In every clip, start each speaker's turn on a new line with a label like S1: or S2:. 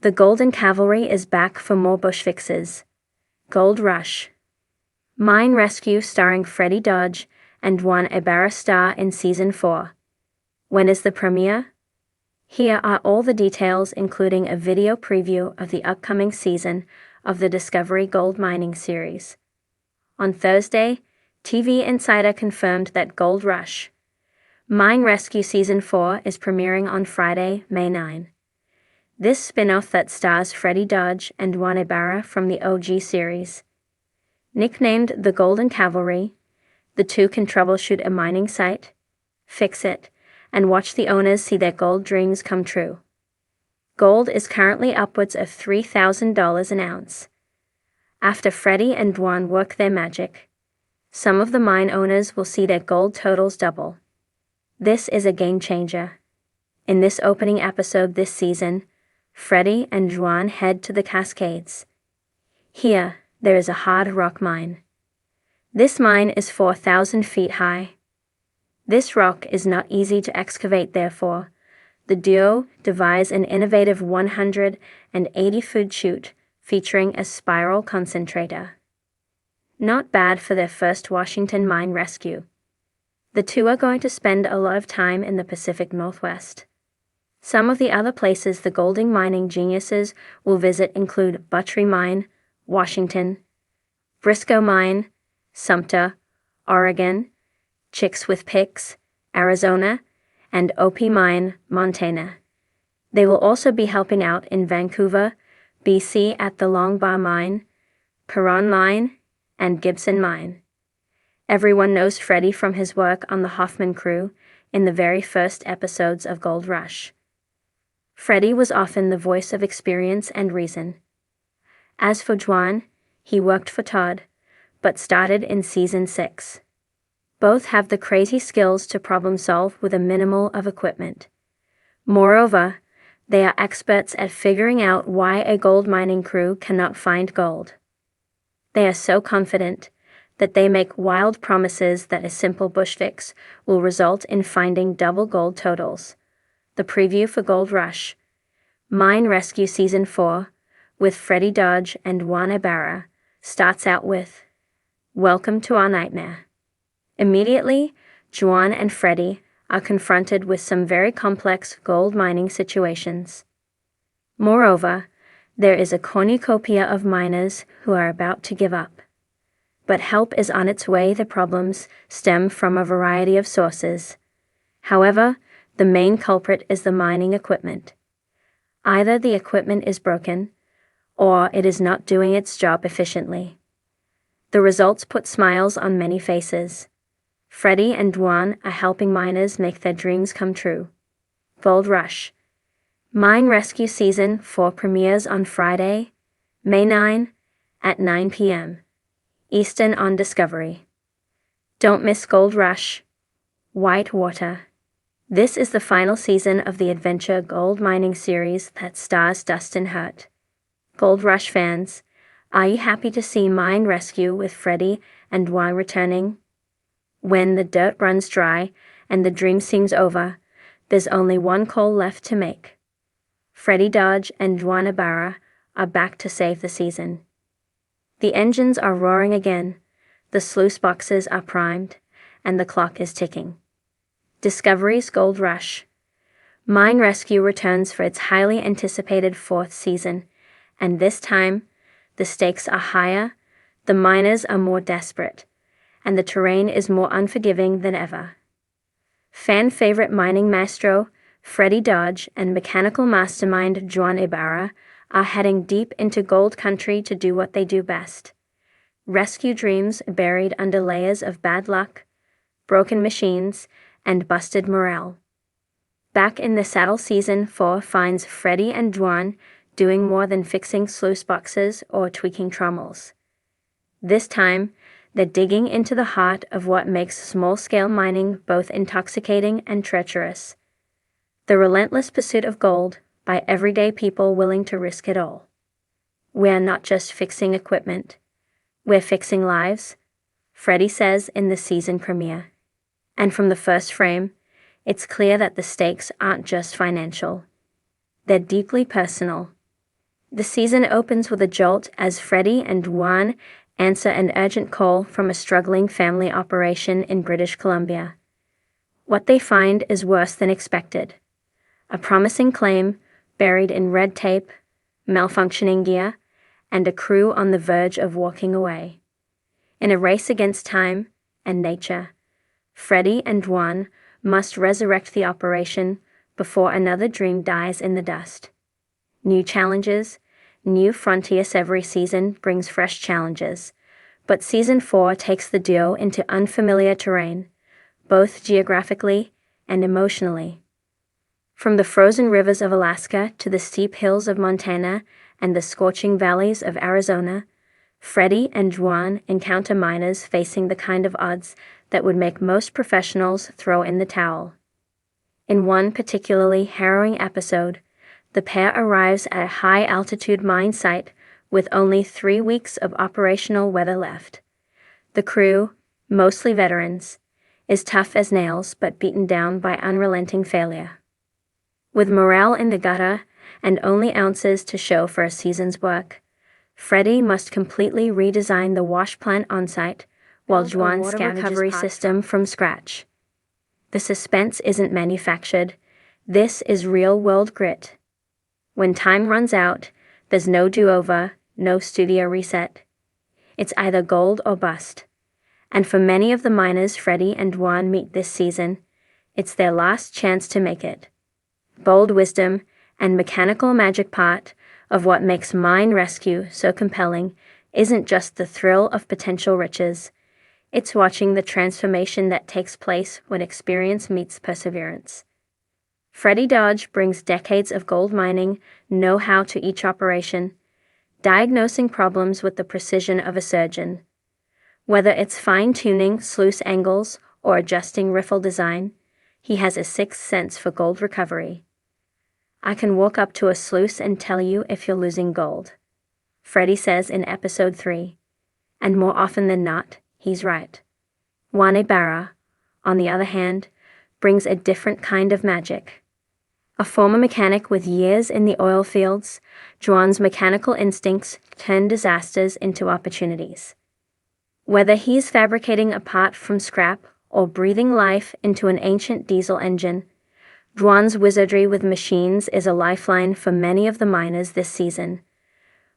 S1: The Golden Cavalry is back for more bush fixes. Gold Rush. Mine Rescue starring Freddy Dodge and Juan Ibarra star in Season 4. When is the premiere? Here are all the details, including a video preview of the upcoming season of the Discovery Gold Mining series. On Thursday, TV Insider confirmed that Gold Rush Mine Rescue Season 4 is premiering on Friday, May 9. This spin-off that stars Freddy Dodge and Juan Ibarra from the OG series. Nicknamed the Golden Cavalry, the two can troubleshoot a mining site, fix it, and watch the owners see their gold dreams come true. Gold is currently upwards of $3,000 an ounce. After Freddy and Juan work their magic, some of the mine owners will see their gold totals double. This is a game changer. In this opening episode this season, Freddy and Juan head to the Cascades. Here, there is a hard rock mine. This mine is 4,000 feet high. This rock is not easy to excavate, therefore, the duo devise an innovative 180-foot chute featuring a spiral concentrator. Not bad for their first Washington mine rescue. The two are going to spend a lot of time in the Pacific Northwest. Some of the other places the gold mining geniuses will visit include Buttrey Mine, Washington, Briscoe Mine, Sumter, Oregon, Chicks with Picks, Arizona, and Opie Mine, Montana. They will also be helping out in Vancouver, BC at the Long Bar Mine, Perron Mine, and Gibson Mine. Everyone knows Freddy from his work on the Hoffman crew in the very first episodes of Gold Rush. Freddy was often the voice of experience and reason. As for Juan, he worked for Todd, but started in Season 6. Both have the crazy skills to problem solve with a minimal of equipment. Moreover, they are experts at figuring out why a gold mining crew cannot find gold. They are so confident that they make wild promises that a simple bush fix will result in finding double gold totals. The preview for Gold Rush Mine Rescue Season 4, with Freddy Dodge and Juan Ibarra, starts out with, "Welcome to our nightmare." Immediately, Juan and Freddy are confronted with some very complex gold mining situations. Moreover, there is a cornucopia of miners who are about to give up. But help is on its way. The problems stem from a variety of sources. However, the main culprit is the mining equipment. Either the equipment is broken, or it is not doing its job efficiently. The results put smiles on many faces. Freddy and Juan are helping miners make their dreams come true. Gold Rush Mine Rescue Season 4 premieres on Friday, May 9, at 9 p.m. Eastern on Discovery. Don't miss Gold Rush. White Water. This is the final season of the adventure gold mining series that stars Dustin Hurt. Gold Rush fans, are you happy to see Mine Rescue with Freddy and Juan returning? When the dirt runs dry and the dream seems over, there's only one call left to make. Freddy Dodge and Juan Ibarra are back to save the season. The engines are roaring again, the sluice boxes are primed, and the clock is ticking. Discovery's Gold Rush Mine Rescue returns for its highly anticipated 4th season, and this time, the stakes are higher, the miners are more desperate, and the terrain is more unforgiving than ever. Fan favorite mining maestro Freddy Dodge and mechanical mastermind Juan Ibarra are heading deep into gold country to do what they do best. Rescue dreams buried under layers of bad luck, broken machines, and busted morale. Back in the saddle, Season 4 finds Freddy and Juan doing more than fixing sluice boxes or tweaking trommels. This time, they're digging into the heart of what makes small-scale mining both intoxicating and treacherous. The relentless pursuit of gold by everyday people willing to risk it all. We're not just fixing equipment. We're fixing lives, Freddy says in the season premiere. And from the first frame, it's clear that the stakes aren't just financial. They're deeply personal. The season opens with a jolt as Freddy and Juan answer an urgent call from a struggling family operation in British Columbia. What they find is worse than expected. A promising claim buried in red tape, malfunctioning gear, and a crew on the verge of walking away. In a race against time and nature, Freddy and Juan must resurrect the operation before another dream dies in the dust. New challenges, new frontiers. Every season brings fresh challenges, but Season 4 takes the duo into unfamiliar terrain, both geographically and emotionally. From the frozen rivers of Alaska to the steep hills of Montana and the scorching valleys of Arizona, Freddy and Juan encounter miners facing the kind of odds that would make most professionals throw in the towel. In one particularly harrowing episode, the pair arrives at a high-altitude mine site with only 3 weeks of operational weather left. The crew, mostly veterans, is tough as nails but beaten down by unrelenting failure. With morale in the gutter and only ounces to show for a season's work, Freddy must completely redesign the wash plant on-site while Juan scavenges recovery system from scratch. The suspense isn't manufactured. This is real-world grit. When time runs out, there's no do-over, no studio reset. It's either gold or bust. And for many of the miners Freddy and Juan meet this season, it's their last chance to make it. Bold wisdom and mechanical magic part of what makes mine rescue so compelling isn't just the thrill of potential riches. It's watching the transformation that takes place when experience meets perseverance. Freddy Dodge brings decades of gold mining know-how to each operation, diagnosing problems with the precision of a surgeon. Whether it's fine-tuning sluice angles or adjusting riffle design, he has a sixth sense for gold recovery. "I can walk up to a sluice and tell you if you're losing gold," Freddy says in episode 3. And more often than not, he's right. Juan Ibarra, on the other hand, brings a different kind of magic. A former mechanic with years in the oil fields, Juan's mechanical instincts turn disasters into opportunities. Whether he's fabricating a part from scrap or breathing life into an ancient diesel engine, Juan's wizardry with machines is a lifeline for many of the miners this season.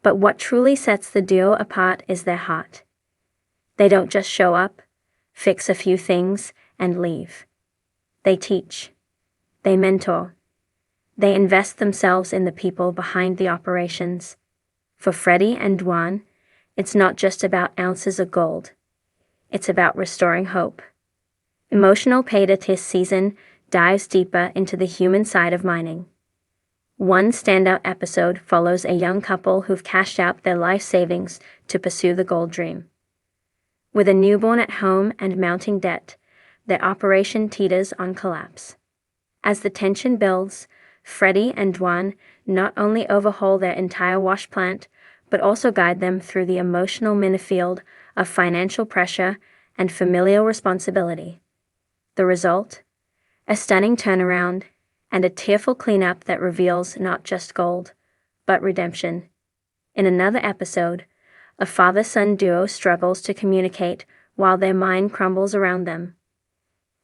S1: But what truly sets the duo apart is their heart. They don't just show up, fix a few things, and leave. They teach. They mentor. They invest themselves in the people behind the operations. For Freddy and Juan, it's not just about ounces of gold. It's about restoring hope. Emotional Payday this season dives deeper into the human side of mining. One standout episode follows a young couple who've cashed out their life savings to pursue the gold dream. With a newborn at home and mounting debt, their operation teeters on collapse. As the tension builds, Freddy and Juan not only overhaul their entire wash plant, but also guide them through the emotional minefield of financial pressure and familial responsibility. The result? A stunning turnaround and a tearful cleanup that reveals not just gold, but redemption. In another episode, a father-son duo struggles to communicate while their mind crumbles around them.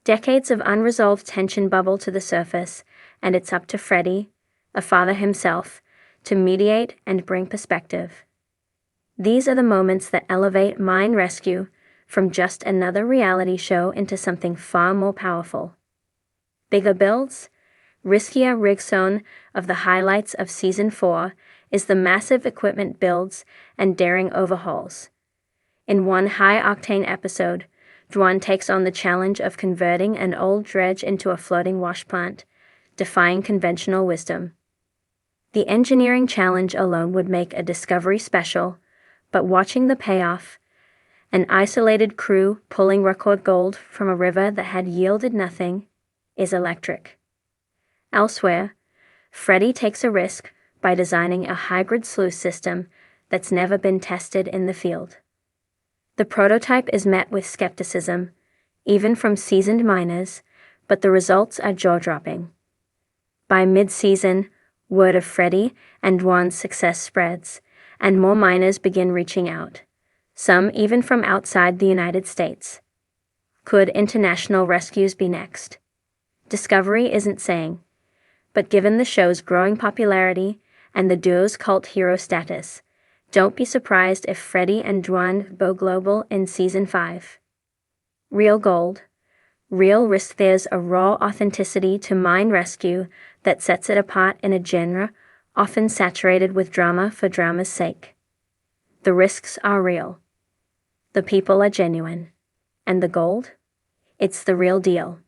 S1: Decades of unresolved tension bubble to the surface, and it's up to Freddy, a father himself, to mediate and bring perspective. These are the moments that elevate mine rescue from just another reality show into something far more powerful. Bigger builds, riskier rig zone of the highlights of Season 4 is the massive equipment builds and daring overhauls. In one high-octane episode, Juan takes on the challenge of converting an old dredge into a floating wash plant, defying conventional wisdom. The engineering challenge alone would make a Discovery special, but watching the payoff, an isolated crew pulling record gold from a river that had yielded nothing, is electric. Elsewhere, Freddy takes a risk by designing a hybrid sluice system that's never been tested in the field. The prototype is met with skepticism, even from seasoned miners, but the results are jaw-dropping. By mid-season, Word of Freddy and Juan's success spreads, and more miners begin reaching out, some even from outside the United States. Could international rescues be next? Discovery isn't saying, but given the show's growing popularity and the duo's cult hero status, don't be surprised if Freddy and Juan go global in Season 5. Real gold. Real risk. There's a raw authenticity to mine rescue that sets it apart in a genre often saturated with drama for drama's sake. The risks are real. The people are genuine. And the gold? It's the real deal.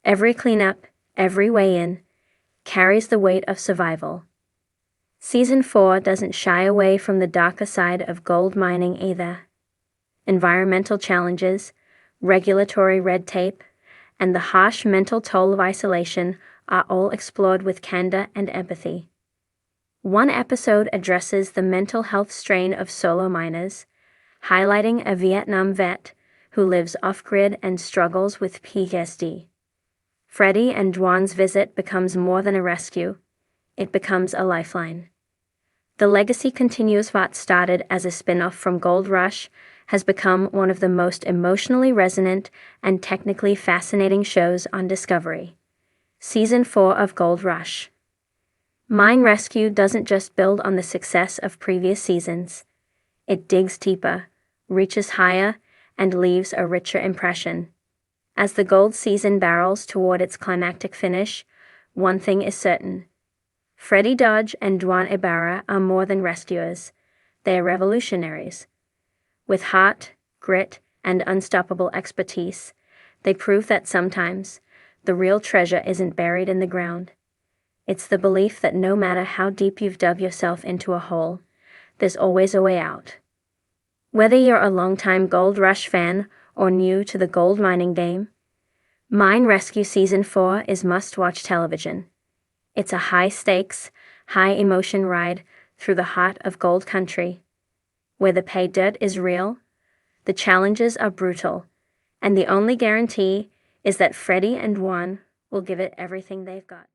S1: Every cleanup, every weigh-in, carries the weight of survival. Season 4 doesn't shy away from the darker side of gold mining either. Environmental challenges, regulatory red tape, and the harsh mental toll of isolation are all explored with candor and empathy. One episode addresses the mental health strain of solo miners, highlighting a Vietnam vet who lives off-grid and struggles with PTSD. Freddy and Juan's visit becomes more than a rescue. It becomes a lifeline. The legacy continues. What started as a spin-off from Gold Rush has become one of the most emotionally resonant and technically fascinating shows on Discovery. Season 4 of Gold Rush. Mine Rescue doesn't just build on the success of previous seasons. It digs deeper, reaches higher, and leaves a richer impression. As the gold season barrels toward its climactic finish, one thing is certain. Freddy Dodge and Juan Ibarra are more than rescuers. They are revolutionaries. With heart, grit, and unstoppable expertise, they prove that sometimes the real treasure isn't buried in the ground. It's the belief that no matter how deep you've dug yourself into a hole, there's always a way out. Whether you're a longtime Gold Rush fan or new to the gold mining game, Mine Rescue Season 4 is must-watch television. It's a high-stakes, high-emotion ride through the heart of gold country, where the pay dirt is real, the challenges are brutal, and the only guarantee is that Freddy and Juan will give it everything they've got.